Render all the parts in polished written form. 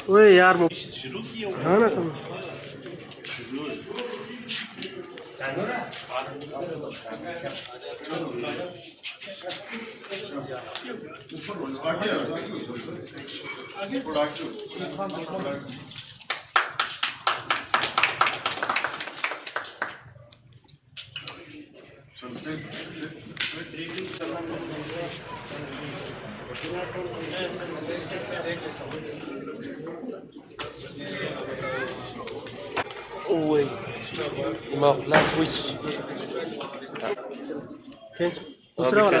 ओए यार हाँ ना तुम Ui, một la switch खींच दूसरा वाला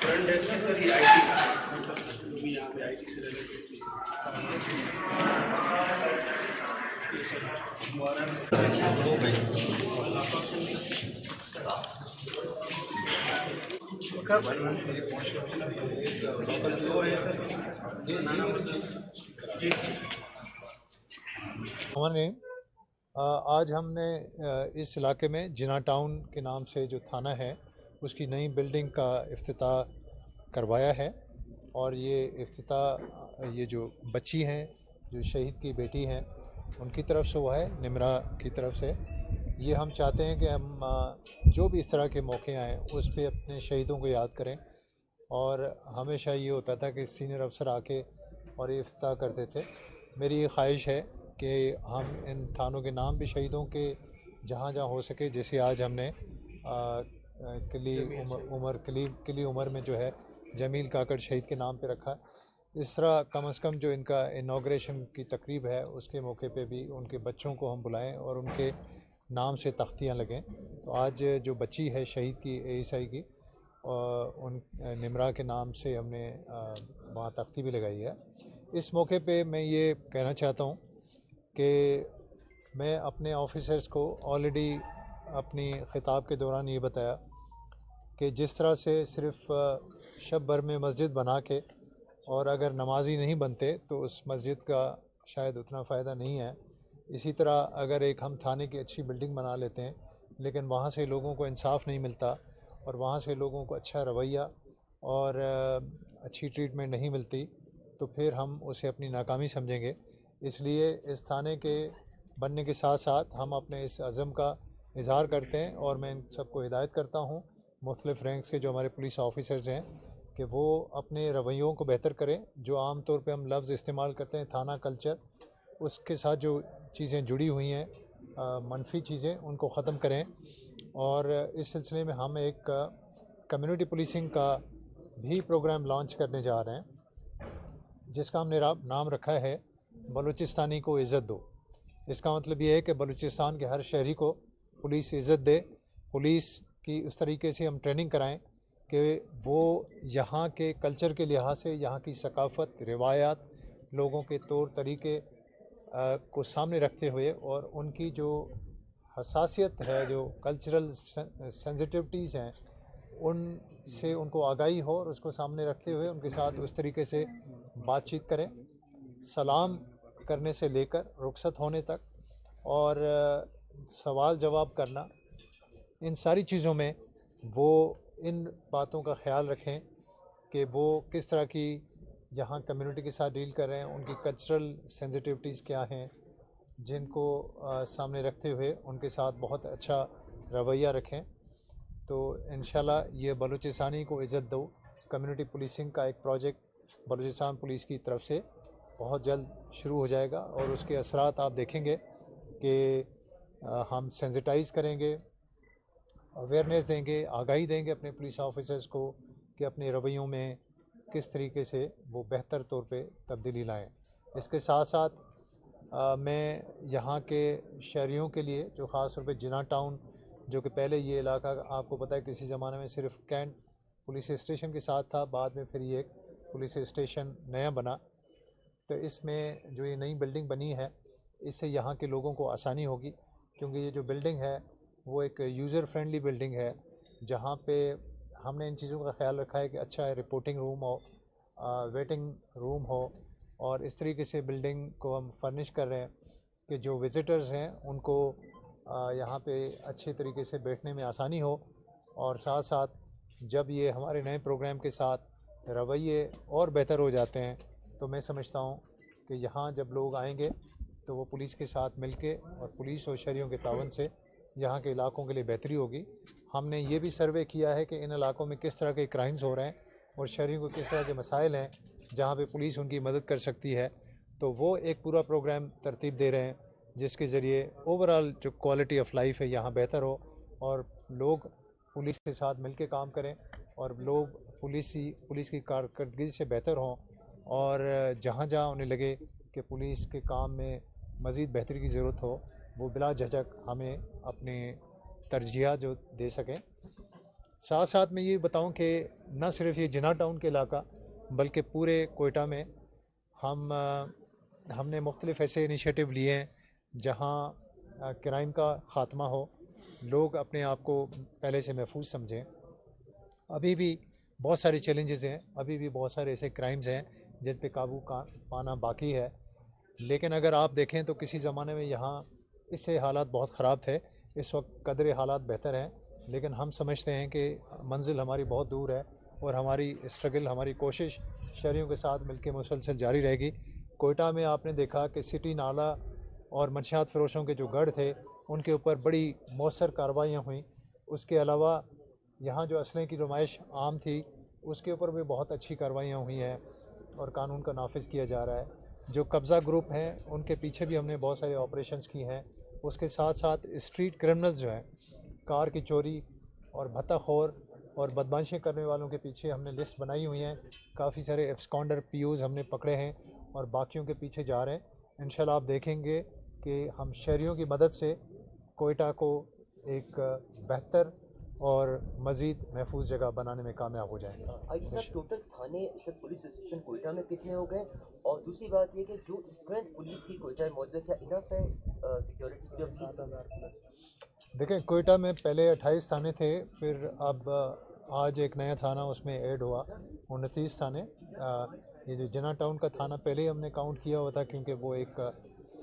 फ्रंट डेस्क में सर ये आईटी भी यहाँ पे आईटी से रिलेटेड हमारे आज हमने इस इलाके में जिना टाउन के नाम से जो थाना है उसकी नई बिल्डिंग का इफ्तिताह करवाया है। और ये इफ्तिताह ये जो बच्ची हैं जो शहीद की बेटी हैं उनकी तरफ से हुआ है, निमरा की तरफ से। ये हम चाहते हैं कि हम जो भी इस तरह के मौके आएँ उस पे अपने शहीदों को याद करें। और हमेशा ये होता था कि सीनियर अफसर आके और ये इफ्तिताह करते थे। मेरी ये ख्वाहिश है कि हम इन थानों के नाम भी शहीदों के जहाँ जहाँ हो सके, जैसे आज हमने किली उमर में जो है जमील काकड़ शहीद के नाम पे रखा, इस तरह कम से कम जो इनका इनाग्रेशन की तकरीब है उसके मौके पे भी उनके बच्चों को हम बुलाएं और उनके नाम से तख्तियाँ लगें। तो आज जो बच्ची है शहीद की एएसआई की उन निमरा के नाम से हमने वहाँ तख्ती भी लगाई है। इस मौके पे मैं ये कहना चाहता हूँ कि मैं अपने ऑफिसर्स को ऑलरेडी अपनी ख़िताब के दौरान ये बताया कि जिस तरह से सिर्फ़ शब भर में मस्जिद बना के और अगर नमाजी नहीं बनते तो उस मस्जिद का शायद उतना फ़ायदा नहीं है। इसी तरह अगर एक हम थाने की अच्छी बिल्डिंग बना लेते हैं लेकिन वहाँ से लोगों को इंसाफ नहीं मिलता और वहाँ से लोगों को अच्छा रवैया और अच्छी ट्रीटमेंट नहीं मिलती तो फिर हम उसे अपनी नाकामी समझेंगे। इसलिए इस थाने के बनने के साथ साथ हम अपने इस अज़म का इज़हार करते हैं और मैं इन सबको हिदायत करता हूँ मुख्तलिफ़ रैंक्स के जो हमारे पुलिस ऑफिसर्स हैं कि वो अपने रवैयों को बेहतर करें। जो आम तौर पे हम लफ्ज़ इस्तेमाल करते हैं थाना कल्चर, उसके साथ जो चीज़ें जुड़ी हुई हैं मनफी चीज़ें उनको ख़त्म करें। और इस सिलसिले में हम एक कम्युनिटी पुलिसिंग का भी प्रोग्राम लॉन्च करने जा रहे हैं जिसका हमने नाम रखा है बलूचिस्तानी को इज़्ज़त दो। इसका मतलब ये है कि बलूचिस्तान के हर शहरी को पुलिस इज़्ज़त दे, पुलिस की उस तरीके से हम ट्रेनिंग कराएं कि वो यहाँ के कल्चर के लिहाज से यहाँ की सकाफ़त, रिवायात, लोगों के तौर तरीके को सामने रखते हुए और उनकी जो हसासियत है, जो कल्चरल सेंसिटिविटीज़ हैं, उनसे उनको आगाही हो और उसको सामने रखते हुए उनके साथ उस तरीके से बातचीत करें। सलाम करने से लेकर रुखसत होने तक और सवाल जवाब करना, इन सारी चीज़ों में वो इन बातों का ख्याल रखें कि वो किस तरह की यहाँ कम्युनिटी के साथ डील कर रहे हैं, उनकी कल्चरल सेंसिटिविटीज़ क्या हैं, जिनको सामने रखते हुए उनके साथ बहुत अच्छा रवैया रखें। तो इंशाल्लाह ये बलूचिस्तानी को इज़्ज़त दो कम्युनिटी पुलिसिंग का एक प्रोजेक्ट बलूचिस्तान पुलिस की तरफ से बहुत जल्द शुरू हो जाएगा और उसके असरात आप देखेंगे कि हम सेंसिटाइज़ करेंगे, अवेयरनेस देंगे, आगाही देंगे अपने पुलिस ऑफिसर्स को कि अपने रवैयों में किस तरीके से वो बेहतर तौर पे तब्दीली लाएं। इसके साथ साथ मैं यहाँ के शहरियों के लिए जो ख़ास तौर पे जिना टाउन, जो कि पहले ये इलाका आपको पता है किसी ज़माने में सिर्फ कैंट पुलिस स्टेशन के साथ था, बाद में फिर ये एक पुलिस स्टेशन नया बना, तो इसमें जो ये नई बिल्डिंग बनी है इससे यहाँ के लोगों को आसानी होगी, क्योंकि ये जो बिल्डिंग है वो एक यूज़र फ्रेंडली बिल्डिंग है, जहाँ पे हमने इन चीज़ों का ख्याल रखा है कि अच्छा रिपोर्टिंग रूम हो, वेटिंग रूम हो, और इस तरीके से बिल्डिंग को हम फर्निश कर रहे हैं कि जो विज़िटर्स हैं उनको यहाँ पे अच्छे तरीके से बैठने में आसानी हो, और साथ साथ जब ये हमारे नए प्रोग्राम के साथ रवैये और बेहतर हो जाते हैं तो मैं समझता हूँ कि यहाँ जब लोग आएंगे तो वो पुलिस के साथ मिलके और पुलिस और शहरियों के तावन से यहाँ के इलाकों के लिए बेहतरी होगी। हमने ये भी सर्वे किया है कि इन इलाकों में किस तरह के क्राइम्स हो रहे हैं और शहरियों को किस तरह के मसाइल हैं जहाँ पे पुलिस उनकी मदद कर सकती है, तो वो एक पूरा प्रोग्राम तरतीब दे रहे हैं जिसके ज़रिए ओवरऑल जो क्वालिटी ऑफ लाइफ है यहाँ बेहतर हो और लोग पुलिस के साथ मिलकर काम करें और लोग पुलिस की कारकर्दगी से बेहतर हों, और जहाँ जहाँ उन्हें लगे कि पुलिस के काम में मज़ीद बेहतरी की ज़रूरत हो वो बिला झिझक हमें अपने तरजीहात जो दे सकें। साथ साथ मैं ये बताऊं कि न सिर्फ ये जिना टाउन के इलाका बल्कि पूरे कोयटा में हमने मुख्तलिफ़ ऐसे इनिशिएटिव लिए हैं जहां क्राइम का ख़ात्मा हो, लोग अपने आप को पहले से महफूज समझें। अभी भी बहुत सारे चैलेंजेस हैं, अभी भी बहुत सारे ऐसे क्राइम्स हैं जिन पे काबू पाना बाकी है, लेकिन अगर आप देखें तो किसी ज़माने में यहाँ इससे हालात बहुत ख़राब थे, इस वक्त कदरे हालात बेहतर हैं, लेकिन हम समझते हैं कि मंजिल हमारी बहुत दूर है और हमारी स्ट्रगल, हमारी कोशिश शहरियों के साथ मिलकर मुसलसल जारी रहेगी। कोयटा में आपने देखा कि सिटी नाला और मंशियात फरोशों के जो गढ़ थे उनके ऊपर बड़ी मौसर कार्रवाइयाँ हुई। उसके अलावा यहाँ जो असले की नुमाइश आम थी उसके ऊपर भी बहुत अच्छी कार्रवाइयाँ हुई हैं और कानून का नाफिज किया जा रहा है। जो कब्ज़ा ग्रुप हैं उनके पीछे भी हमने बहुत सारे ऑपरेशंस की हैं। उसके साथ साथ स्ट्रीट क्रिमिनल्स जो हैं, कार की चोरी और भत्ताखोर और बदमाशियाँ करने वालों के पीछे हमने लिस्ट बनाई हुई हैं। काफ़ी सारे एब्सकॉन्डर पीओज़ हमने पकड़े हैं और बाकियों के पीछे जा रहे हैं। इंशाल्लाह आप देखेंगे कि हम शहरियों की मदद से कोयटा को एक बेहतर और मज़ीद महफूज जगह बनाने में कामयाब हो जाएंगे। आई सर, टोटल थाने सर पुलिस स्टेशन कोयटा में कितने हो गए, और दूसरी बात ये कि जो स्ट्रेंथ पुलिस की कोयटा में मौजूद है क्या इनफ है सिक्योरिटी के लिए? देखें, कोयटा में पहले 28 थाने थे, फिर अब आज एक नया थाना उसमें ऐड हुआ, 29 थाने। ये जो जिना टाउन का थाना पहले ही हमने काउंट किया हुआ था क्योंकि वो एक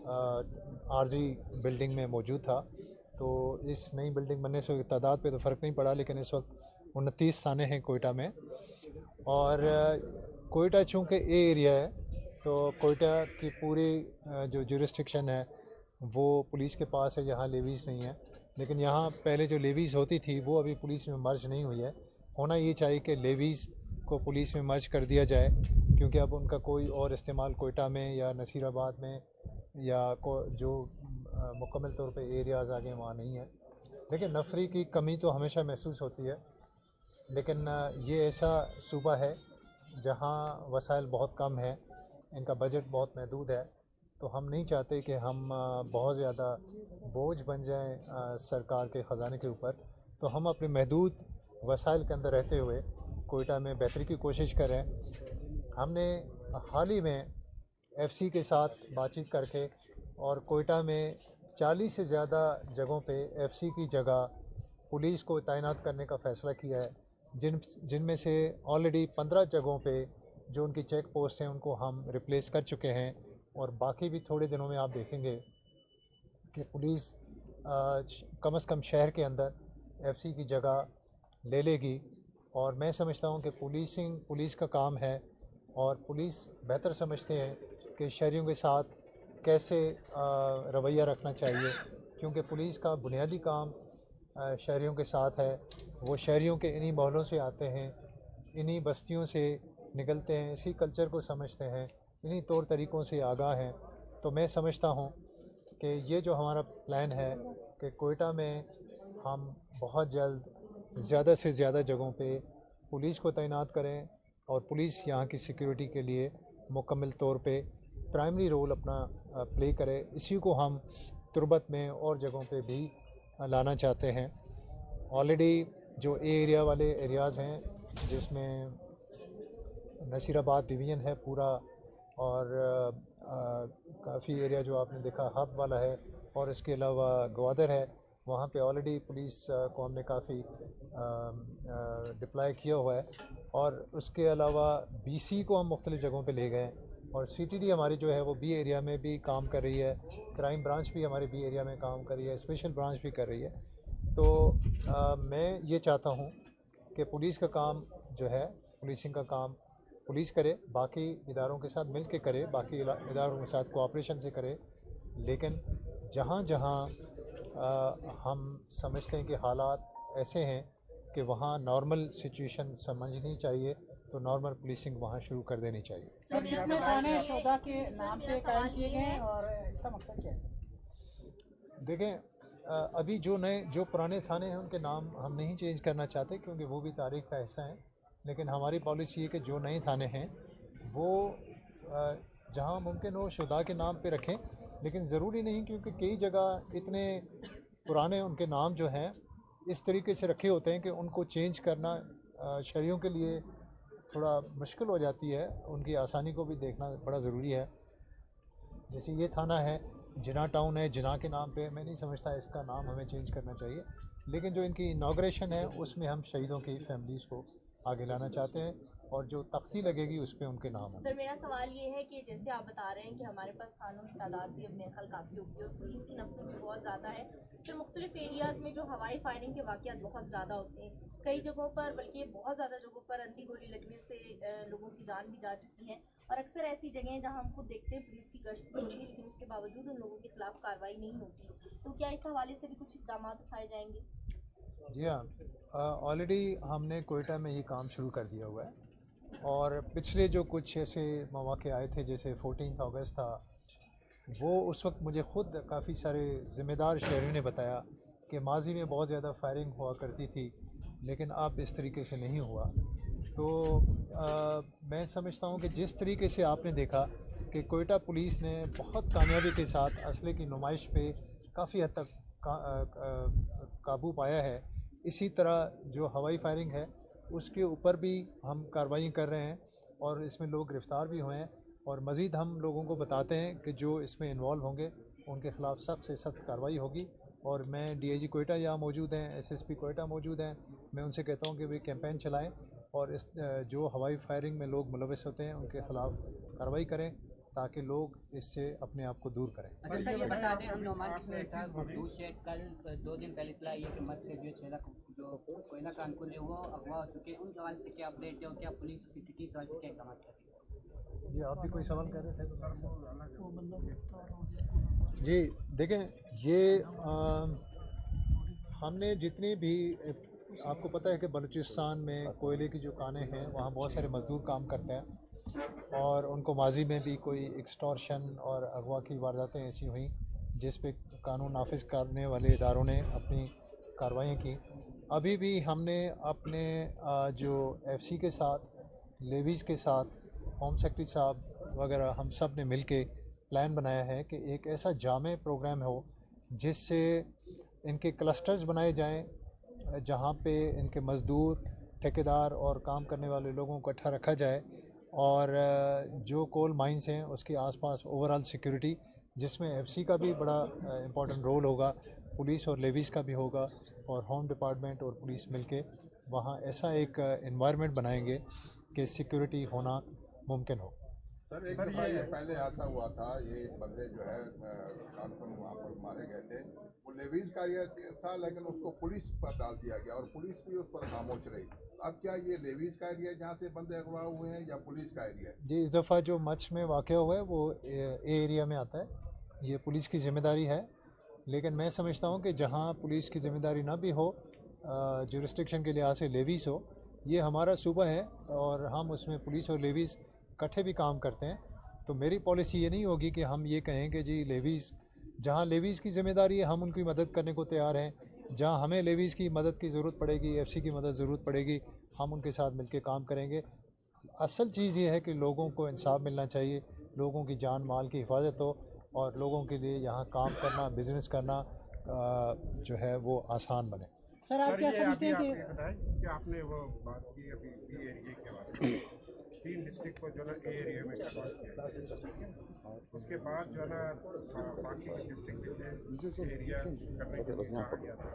आरजी बिल्डिंग में मौजूद था, तो इस नई बिल्डिंग बनने से तादाद पे तो फ़र्क नहीं पड़ा, लेकिन इस वक्त 29 थाने हैं कोयटा में। और कोयटा चूँकि ए एरिया है तो कोयटा की पूरी जो जुरिस्डिक्शन है वो पुलिस के पास है, यहाँ लेवीज़ नहीं है। लेकिन यहाँ पहले जो लेवीज़ होती थी वो अभी पुलिस में मर्ज नहीं हुई है। होना ये चाहिए कि लेवीज़ को पुलिस में मर्ज कर दिया जाए, क्योंकि अब उनका कोई और इस्तेमाल कोयटा में या नसीराबाद में या जो मुकम्मल तौर पे एरियाज़ आगे वहाँ नहीं है। लेकिन नफरी की कमी तो हमेशा महसूस होती है, लेकिन ये ऐसा सूबा है जहाँ वसाइल बहुत कम है, इनका बजट बहुत महदूद है, तो हम नहीं चाहते कि हम बहुत ज़्यादा बोझ बन जाएं सरकार के ख़जाने के ऊपर। तो हम अपने महदूद वसाइल के अंदर रहते हुए कोयटा में बेहतरी की कोशिश कर रहे हैं। हमने हाल ही में एफसी के साथ बातचीत करके और कोयटा में 40 से ज़्यादा जगहों पे एफसी की जगह पुलिस को तैनात करने का फ़ैसला किया है, जिनमें से ऑलरेडी 15 जगहों पे जो उनकी चेक पोस्ट हैं उनको हम रिप्लेस कर चुके हैं, और बाकी भी थोड़े दिनों में आप देखेंगे कि पुलिस कम से कम शहर के अंदर एफसी की जगह ले लेगी। और मैं समझता हूं कि पुलिस का काम है और पुलिस बेहतर समझते हैं कि शहरियों के साथ कैसे रवैया रखना चाहिए, क्योंकि पुलिस का बुनियादी काम शहरियों के साथ है। वो शहरियों के इन्हीं मोहल्लों से आते हैं, इन्हीं बस्तियों से निकलते हैं, इसी कल्चर को समझते हैं, इन्हीं तौर तरीक़ों से आगाह हैं। तो मैं समझता हूँ कि ये जो हमारा प्लान है कि कोयटा में हम बहुत जल्द ज़्यादा से ज़्यादा जगहों पे पुलिस को तैनात करें और पुलिस यहाँ की सिक्योरिटी के लिए मुकम्मल तौर पे प्राइमरी रोल अपना प्ले करे। इसी को हम तुर्बत में और जगहों पे भी लाना चाहते हैं। ऑलरेडी जो एरिया वाले एरियाज़ हैं जिसमें नसीराबाद डिवीज़न है पूरा और काफ़ी एरिया जो आपने देखा हब वाला है और इसके अलावा ग्वादर है, वहाँ पे ऑलरेडी पुलिस को हमने काफ़ी डिप्लॉय किया हुआ है। और उसके अलावा बीसी को हम मुख्तलिफ़ जगहों पे ले गए और सीटीडी हमारी जो है वो बी एरिया में भी काम कर रही है, क्राइम ब्रांच भी हमारी बी एरिया में काम कर रही है, स्पेशल ब्रांच भी कर रही है। तो मैं ये चाहता हूँ कि पुलिस का काम जो है, पुलिसिंग का काम पुलिस करे, बाकी इदारों के साथ मिल के करे, बाकी इदारों के साथ कोऑपरेशन से करे। लेकिन जहाँ जहाँ हम समझते हैं कि हालात ऐसे हैं कि वहाँ नॉर्मल सिचुएशन समझनी चाहिए तो नॉर्मल पुलिसिंग वहाँ शुरू कर देनी चाहिए। सर, कितने थाने शोधा के नाम पे कायम किए गए हैं और इसका मकसद क्या है? देखें, अभी जो पुराने थाने हैं उनके नाम हम नहीं चेंज करना चाहते क्योंकि वो भी तारीख का हिस्सा है। लेकिन हमारी पॉलिसी है कि जो नए थाने हैं वो जहाँ मुमकिन हो शुदा के नाम पे रखें, लेकिन ज़रूरी नहीं क्योंकि कई जगह इतने पुराने उनके नाम जो हैं इस तरीके से रखे होते हैं कि उनको चेंज करना शहरियों के लिए थोड़ा मुश्किल हो जाती है। उनकी आसानी को भी देखना बड़ा ज़रूरी है। जैसे ये थाना है, जिना टाउन है, जिना के नाम पे मैं नहीं समझता इसका नाम हमें चेंज करना चाहिए। लेकिन जो इनकी इनाग्रेशन है उसमें हम शहीदों की फैमिलीज़ को आगे लाना चाहते हैं और जो तख्ती लगेगी उस पर उनके नाम हों। सर, मेरा सवाल ये है कि जैसे आप बता रहे हैं कि हमारे पास थानों की तादाद भी अब मेरे ख्याल काफ़ी होगी और पुलिस की नफरत भी बहुत ज़्यादा है, तो मुख्तलिफ एरियाज़ में जो हवाई फायरिंग के वाक़यात बहुत ज़्यादा होते हैं, कई जगहों पर बल्कि बहुत ज़्यादा जगहों पर अंधी गोली लगने से लोगों की जान भी जा चुकी है। और अक्सर ऐसी जगह हैं जहाँ हम खुद देखते हैं पुलिस की गश्त होती है लेकिन उसके बावजूद उन लोगों के खिलाफ कार्रवाई नहीं होती। तो क्या इस हवाले से भी कुछ इक़दाम उठाए जाएंगे? जी हाँ, ऑलरेडी हमने कोयटा में ये काम शुरू कर दिया हुआ है और पिछले जो कुछ ऐसे मौके आए थे जैसे 14 अगस्त था, वो उस वक्त मुझे ख़ुद काफ़ी सारे ज़िम्मेदार शहरियों ने बताया कि माजी में बहुत ज़्यादा फायरिंग हुआ करती थी लेकिन अब इस तरीके से नहीं हुआ। तो मैं समझता हूँ कि जिस तरीके से आपने देखा कि कोयटा पुलिस ने बहुत कामयाबी के साथ असले की नुमाइश पे काफ़ी हद तक काबू पाया है, इसी तरह जो हवाई फायरिंग है उसके ऊपर भी हम कार्रवाई कर रहे हैं और इसमें लोग गिरफ़्तार भी हुए हैं और मज़ीद हम लोगों को बताते हैं कि जो इसमें इन्वॉल्व होंगे उनके ख़िलाफ़ सख्त से सख्त कार्रवाई होगी। और मैं DIG कोयटा यहाँ मौजूद हैं, SSP कोयटा मौजूद हैं, मैं उनसे कहता हूँ कि वे कैंपेन चलाएं और इस जो हवाई फायरिंग में लोग मुलविस होते हैं उनके ख़िलाफ़ कार्रवाई करें ताकि लोग इससे अपने आप को दूर करें। अच्छा सर, ये बता दें कल 2 दिन पहले इतला ये कि मत्स्य जो कोयला कानपुर है वो अगवा हो चुके हैं, उन सवाल से क्या अपडेट है और क्या पुलिस CCTV सवाल से क्या इकदाम कर रही है? जी, आप भी कोई सवाल कर रहे थे तो जी देखें, ये हमने जितनी भी, आपको पता है कि बलूचिस्तान में कोयले की जो कानें हैं वहाँ बहुत सारे मज़दूर काम करते हैं और उनको माजी में भी कोई एक्सटॉर्शन और अगवा की वारदातें ऐसी हुई जिस पे कानून नाफिज करने वाले इदारों ने अपनी कार्रवाइयाँ की। अभी भी हमने अपने जो FC के साथ, लेवीज़ के साथ, होम सेक्रेटरी साहब वगैरह हम सब ने मिल के प्लान बनाया है कि एक ऐसा जामे प्रोग्राम हो जिससे इनके क्लस्टर्स बनाए जाएं जहां पे इनके मज़दूर, ठेकेदार और काम करने वाले लोगों को इकट्ठा रखा जाए और जो कोल माइंस हैं उसके आसपास ओवरऑल सिक्योरिटी, जिसमें FC का भी बड़ा इम्पोर्टेंट रोल होगा, पुलिस और लेवीज़ का भी होगा और होम डिपार्टमेंट और पुलिस मिलके वहाँ ऐसा एक एनवायरनमेंट बनाएंगे कि सिक्योरिटी होना मुमकिन हो। सर, एक दफ़ा ये पहले ऐसा हुआ था, ये बंदे जो है कानपुर वहाँ पर मारे गए थे, वो लेवीज का एरिया था लेकिन उसको पुलिस पर डाल दिया गया और पुलिस भी उस पर खामोश रही। अब क्या ये लेवीज का एरिया जहाँ से बंदे अगवा हुए हैं या पुलिस का एरिया है? जी, इस दफ़ा जो मच में वाक़या हुआ है वो ए एरिया में आता है, ये पुलिस की ज़िम्मेदारी है। लेकिन मैं समझता हूँ कि जहाँ पुलिस की ज़िम्मेदारी ना भी हो, जुरिस्डिक्शन के लिहाज से लेवीज़ हो, ये हमारा सूबा है और हम उसमें पुलिस और लेवीज़ इकट्ठे भी काम करते हैं तो मेरी पॉलिसी ये नहीं होगी कि हम ये कहें कि जी लेवीज़, जहाँ लेवीज़ की ज़िम्मेदारी है हम उनकी मदद करने को तैयार हैं, जहाँ हमें लेवीज़ की मदद की ज़रूरत पड़ेगी, एफसी की मदद ज़रूरत पड़ेगी, हम उनके साथ मिलकर काम करेंगे। असल चीज़ ये है कि लोगों को इंसाफ मिलना चाहिए, लोगों की जान माल की हिफाजत हो और लोगों के लिए यहाँ काम करना, बिज़नेस करना जो है वो आसान बने। सर आप क्या समझते हैं कि आपने बताया कि आपने वो बात की अभी बी एरिया के बारे में, 3 डिस्ट्रिक्ट को जो है ना ए एरिया में कन्वर्ट किया, उसके बाद जो है ना बाकी डिस्ट्रिक्ट में एरिया करने के लिए कहा गया था।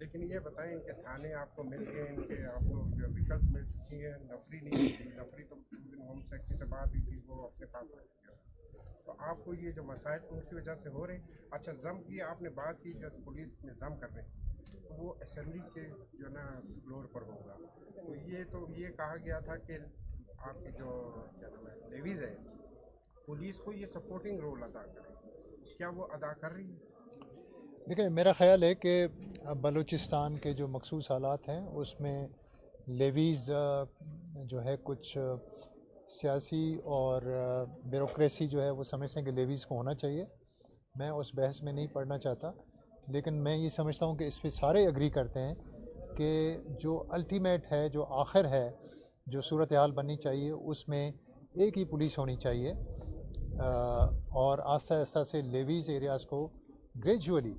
लेकिन ये बताएं इनके थाने आपको मिल गए, इनके आपको जो व्हीकल्स मिल चुकी हैं, नफरी नहीं मिली, नफरी तो होम सेक्रेटरी से बात हुई थी, वो अपने पास रख दिया। तो आपको ये जो मसाइल उनकी वजह से हो रहे हैं। अच्छा, जम की आपने बात की, जब पुलिस में जम कर रहे हैं तो वो असेंबली के जो ना फ्लोर पर होगा, तो ये कहा गया था कि आपकी जो क्या नाम है लेवीज़ है, पुलिस को ये सपोर्टिंग रोल अदा करें, क्या वो अदा कर रही है? देखिए, मेरा ख़्याल है कि बलूचिस्तान के जो मखसूस हालात हैं उसमें लेवीज़ जो है कुछ सियासी और ब्यूरोक्रेसी जो है वो समझते हैं कि लेवीज़ को होना चाहिए। मैं उस बहस में नहीं पढ़ना चाहता, लेकिन मैं ये समझता हूँ कि इस पे सारे एग्री करते हैं कि जो अल्टीमेट है, जो आखिर है, जो सूरत हाल बननी चाहिए उसमें एक ही पुलिस होनी चाहिए और आस्ता आस्ता से लेवीज़ एरियाज़ को ग्रेजुअली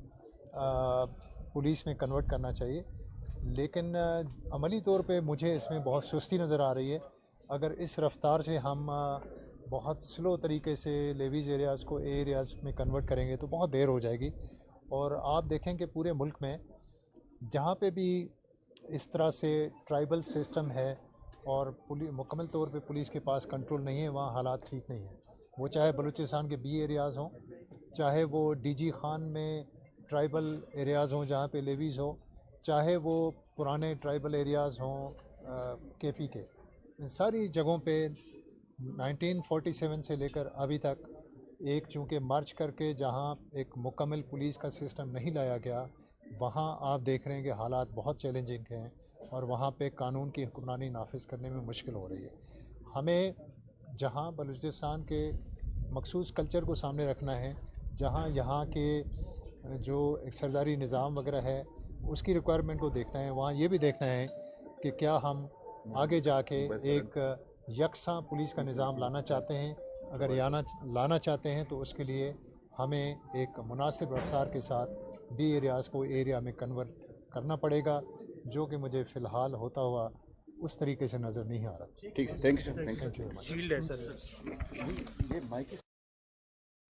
पुलिस में कन्वर्ट करना चाहिए। लेकिन अमली तौर पे मुझे इसमें बहुत सुस्ती नज़र आ रही है। अगर इस रफ्तार से हम बहुत स्लो तरीके से लेवीज़ एरियाज़ को ए एरियाज़ में कन्वर्ट करेंगे तो बहुत देर हो जाएगी। और आप देखें कि पूरे मुल्क में जहाँ पे भी इस तरह से ट्राइबल सिस्टम है और मुकम्मल तौर पे पुलिस के पास कंट्रोल नहीं है, वहाँ हालात ठीक नहीं हैं। वो चाहे बलूचिस्तान के बी एरियाज़ हों, चाहे वो डीजी खान में ट्राइबल एरियाज़ हों जहाँ पे लेवीज़ हो, चाहे वो पुराने ट्राइबल एरियाज़ हों केपी के, इन सारी जगहों पे 1947 से लेकर अभी तक एक चूँकि मार्च करके जहाँ एक मुकम्मल पुलिस का सिस्टम नहीं लाया गया, वहाँ आप देख रहे हैं कि हालात बहुत चैलेंजिंग हैं और वहाँ पे कानून की हुक्मरानी नाफिज करने में मुश्किल हो रही है। हमें जहाँ बलूचिस्तान के मखसूस कल्चर को सामने रखना है, जहाँ यहाँ के जो एक सरदारी निज़ाम वगैरह है उसकी रिक्वायरमेंट को देखना है, वहाँ ये भी देखना है कि क्या हम आगे जाके एक यकसा पुलिस का निज़ाम लाना चाहते हैं। अगर लाना चाहते हैं तो उसके लिए हमें एक मुनासिब रफ्तार के साथ बी एरियाज़ को एरिया में कन्वर्ट करना पड़ेगा, जो कि मुझे फ़िलहाल होता हुआ उस तरीके से नज़र नहीं आ रहा। ठीक है, thank you sir, thank you. Thank you very much. Shield है सर।